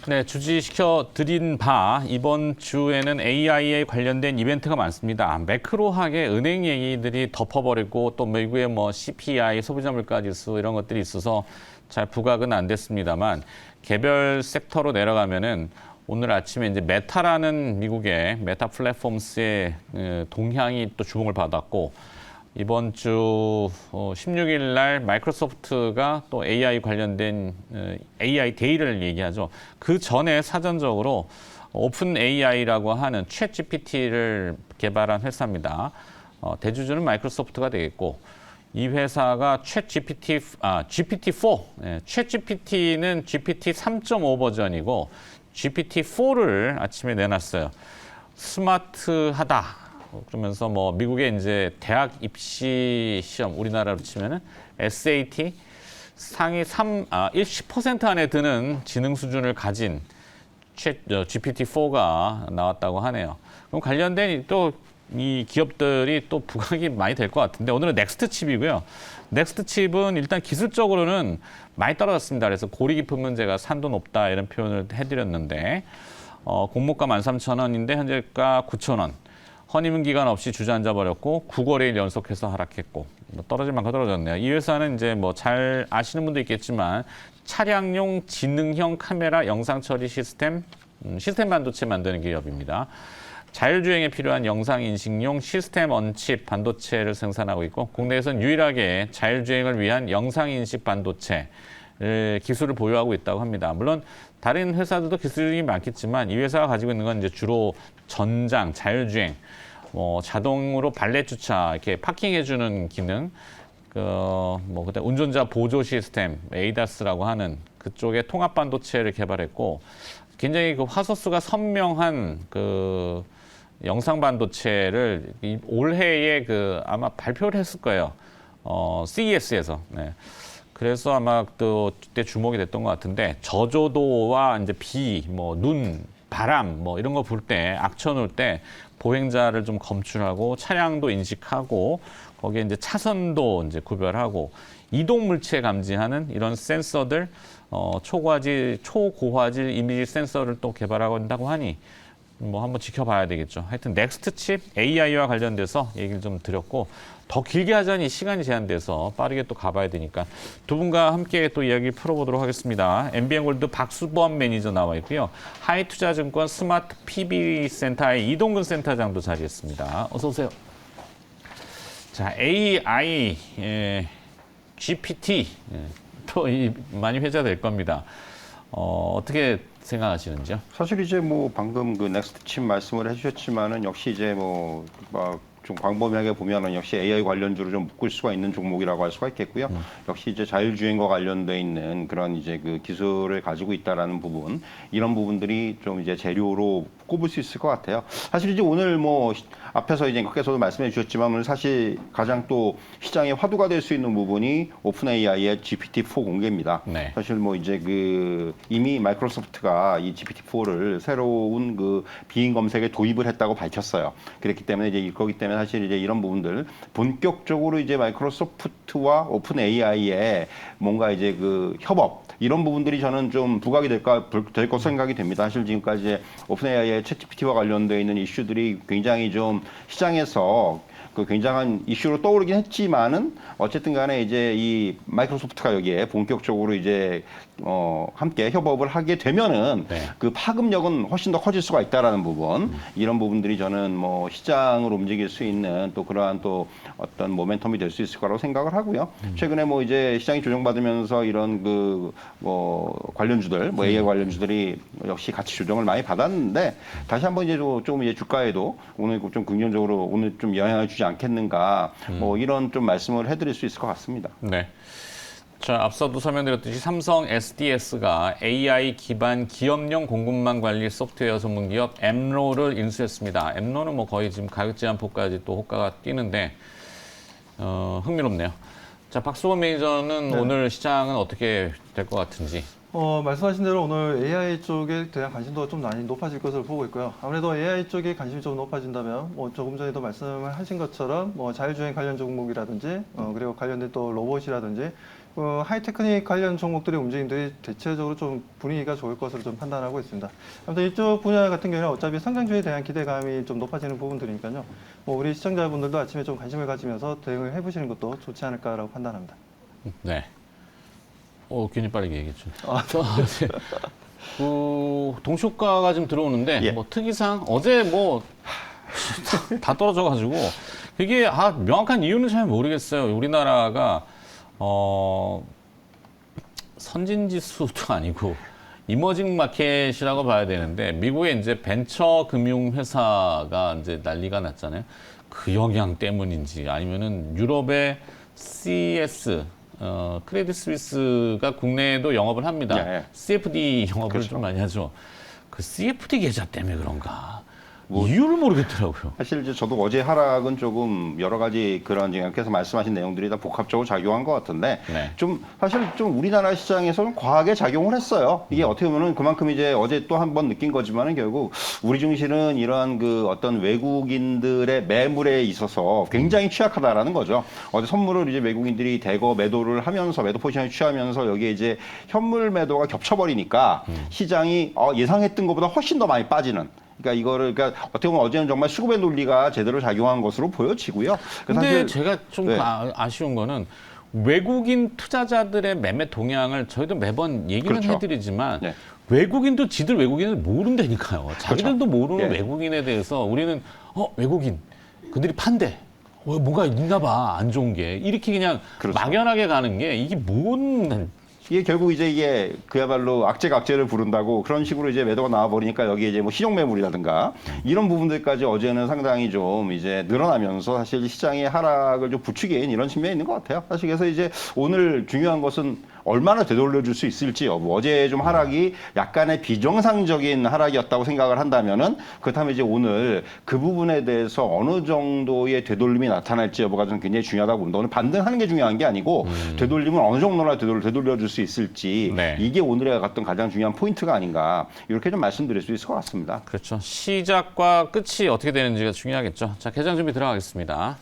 네, 주지시켜 드린 바 이번 주에는 AI에 관련된 이벤트가 많습니다. 매크로하게 은행 얘기들이 덮어버리고 또 미국의 CPI, 소비자 물가지수 이런 것들이 있어서 잘 부각은 안 됐습니다만 개별 섹터로 내려가면은 오늘 아침에 이제 메타라는 미국의 메타 플랫폼스의 동향이 또 주목을 받았고 이번 주 16일 날 마이크로소프트가 또 AI 관련된 AI 데이를 얘기하죠. 그 전에 사전적으로 오픈 AI라고 하는 챗 GPT를 개발한 회사입니다. 대주주는 마이크로소프트가 되겠고 이 회사가 챗 GPT, GPT-4, 챗 GPT는 GPT 3.5 버전이고 GPT-4를 아침에 내놨어요. 스마트하다. 그러면서 미국의 이제 대학 입시 시험 우리나라로 치면은 SAT 상위 10% 안에 드는 지능 수준을 가진 GPT-4가 나왔다고 하네요. 그럼 관련된 또 이 기업들이 또 부각이 많이 될 것 같은데 오늘은 넥스트 칩이고요. 넥스트 칩은 일단 기술적으로는 많이 떨어졌습니다. 그래서 고리 깊은 문제가 산도 높다 이런 표현을 해드렸는데 공모가 13,000원인데 현재가 9,000원. 허니문 기간 없이 주저앉아 버렸고 9거래일 연속해서 하락했고 떨어질 만큼 떨어졌네요. 이 회사는 이제 잘 아시는 분도 있겠지만 차량용 지능형 카메라 영상 처리 시스템 반도체 만드는 기업입니다. 자율주행에 필요한 영상 인식용 시스템 언칩 반도체를 생산하고 있고 국내에서는 유일하게 자율주행을 위한 영상 인식 반도체 기술을 보유하고 있다고 합니다. 물론 다른 회사들도 기술이 많겠지만 이 회사가 가지고 있는 건 이제 주로 전장, 자율주행, 자동으로 발렛 주차, 이렇게 파킹해주는 기능, 그다음 운전자 보조 시스템, 에이다스라고 하는 그쪽에 통합 반도체를 개발했고 굉장히 그 화소수가 선명한 영상 반도체를 올해에 아마 발표를 했을 거예요. CES에서. 네. 그래서 아마 또 그때 주목이 됐던 것 같은데 저조도와 이제 비, 눈, 바람 이런 거 불 때 악천 올 때 보행자를 좀 검출하고 차량도 인식하고 거기에 이제 차선도 이제 구별하고 이동 물체 감지하는 이런 센서들 초고화질 이미지 센서를 또 개발하고 있다고 하니 한번 지켜봐야 되겠죠. 하여튼 넥스트 칩 AI와 관련돼서 얘기를 좀 드렸고 더 길게 하자니 시간이 제한돼서 빠르게 또 가봐야 되니까 두 분과 함께 또 이야기 풀어보도록 하겠습니다. MBN골드 박수범 매니저 나와 있고요. 하이투자증권 스마트 PB 센터의 이동근 센터장도 자리했습니다. 어서 오세요. 자, AI, GPT 또 많이 회자될 겁니다. 어떻게 생각하시는지요? 사실 이제 방금 그 넥스트 칩 말씀을 해주셨지만은 역시 이제 좀 광범위하게 보면은 역시 AI 관련주로 좀 묶을 수가 있는 종목이라고 할 수가 있겠고요. 역시 이제 자율주행과 관련돼 있는 그런 이제 그 기술을 가지고 있다라는 부분, 이런 부분들이 좀 이제 재료로 꼽을 수 있을 것 같아요. 사실 이제 오늘 앞에서 이제 께서도 말씀해 주셨지만 오늘 사실 가장 또 시장의 화두가 될 수 있는 부분이 오픈 AI의 GPT-4 공개입니다. 네. 사실 이제 이미 마이크로소프트가 이 GPT-4를 새로운 비행 검색에 도입을 했다고 밝혔어요. 그렇기 때문에 이제 거기 때문에 사실 이제 이런 부분들 본격적으로 이제 마이크로소프트와 오픈 AI의 뭔가 이제 협업 이런 부분들이 저는 좀 부각이 될 것 생각이 됩니다. 사실 지금까지 오픈 AI의 챗GPT와 관련되어 있는 이슈들이 굉장히 좀 시장에서 굉장한 이슈로 떠오르긴 했지만은 어쨌든 간에 이제 이 마이크로소프트가 여기에 본격적으로 이제 함께 협업을 하게 되면은 네. 그 파급력은 훨씬 더 커질 수가 있다라는 부분, 이런 부분들이 저는 시장을 움직일 수 있는 또 그러한 또 어떤 모멘텀이 될 수 있을 거라고 생각을 하고요. 최근에 이제 시장이 조정받으면서 이런 관련주들, AI 관련주들이 역시 같이 조정을 많이 받았는데 다시 한번 이제 조금 이제 주가에도 오늘 좀 긍정적으로 오늘 좀 영향을 주지 않겠는가, 이런 좀 말씀을 해드릴 수 있을 것 같습니다. 네. 자, 앞서도 설명드렸듯이 삼성 SDS가 AI 기반 기업용 공급망 관리 소프트웨어 전문 기업 엠로를 인수했습니다. 엠로는 거의 지금 가격 제한폭까지 또 호가가 뛰는데 흥미롭네요. 자, 박수범 매니저는 네. 오늘 시장은 어떻게 될 것 같은지? 말씀하신 대로 오늘 AI 쪽에 대한 관심도가 좀 많이 높아질 것으로 보고 있고요. 아무래도 AI 쪽에 관심이 좀 높아진다면, 조금 전에도 말씀을 하신 것처럼, 자율주행 관련 종목이라든지, 그리고 관련된 또 로봇이라든지, 하이테크닉 관련 종목들의 움직임들이 대체적으로 좀 분위기가 좋을 것으로 좀 판단하고 있습니다. 아무튼 이쪽 분야 같은 경우는 어차피 성장주에 대한 기대감이 좀 높아지는 부분들이니까요. 우리 시청자분들도 아침에 좀 관심을 가지면서 대응을 해보시는 것도 좋지 않을까라고 판단합니다. 네. 괜히 빠르게 얘기했죠. 네. 동시효과가 좀 들어오는데, 예. 뭐 특이상 어제 뭐 다 떨어져가지고 그게 명확한 이유는 잘 모르겠어요. 우리나라가 선진지수도 아니고 이머징 마켓이라고 봐야 되는데 미국의 이제 벤처 금융 회사가 이제 난리가 났잖아요. 그 영향 때문인지 아니면은 유럽의 CS 크레딧 스위스가 국내에도 영업을 합니다. 예. CFD 영업을 그렇죠. 좀 많이 하죠. 그 CFD 계좌 때문에 그런가? 이유를 모르겠더라고요. 사실 이제 저도 어제 하락은 조금 여러 가지 그런 지금께서 말씀하신 내용들이 다 복합적으로 작용한 것 같은데 네. 좀 사실 좀 우리나라 시장에서는 과하게 작용을 했어요. 이게 어떻게 보면 그만큼 이제 어제 또 한 번 느낀 거지만은 결국 우리 증시는 이러한 그 어떤 외국인들의 매물에 있어서 굉장히 취약하다라는 거죠. 어제 선물을 이제 외국인들이 대거 매도를 하면서 매도 포지션을 취하면서 여기에 이제 현물 매도가 겹쳐버리니까 시장이 예상했던 것보다 훨씬 더 많이 빠지는. 그러니까 어떻게 보면 어제는 정말 수급의 논리가 제대로 작용한 것으로 보여지고요. 근데 사실 제가 좀 네. 아쉬운 거는 외국인 투자자들의 매매 동향을 저희도 매번 얘기는 그렇죠. 해드리지만 네. 외국인도 지들 외국인을 모른다니까요. 자기들도 모르는 예. 외국인에 대해서 우리는 외국인 그들이 판대. 뭔가 있나 봐, 안 좋은 게. 이렇게 그냥 그렇죠. 막연하게 가는 게 이게 뭔 이게 결국 이게 그야말로 악재가 악재를 부른다고 그런 식으로 이제 매도가 나와 버리니까 여기에 이제 뭐 신용 매물이라든가 이런 부분들까지 어제는 상당히 좀 이제 늘어나면서 사실 시장의 하락을 좀 부추긴 이런 측면이 있는 것 같아요. 사실 그래서 이제 오늘 중요한 것은 얼마나 되돌려줄 수 있을지 여부. 어제 좀 하락이 약간의 비정상적인 하락이었다고 생각을 한다면은 그렇다면 이제 오늘 그 부분에 대해서 어느 정도의 되돌림이 나타날지 여부가 좀 굉장히 중요하다고 봅니다. 오늘 반등하는 게 중요한 게 아니고 되돌림은 어느 정도나 되돌려줄 수 있을지 네. 이게 오늘의 어떤 가장 중요한 포인트가 아닌가 이렇게 좀 말씀드릴 수 있을 것 같습니다. 그렇죠. 시작과 끝이 어떻게 되는지가 중요하겠죠. 자, 개장 준비 들어가겠습니다.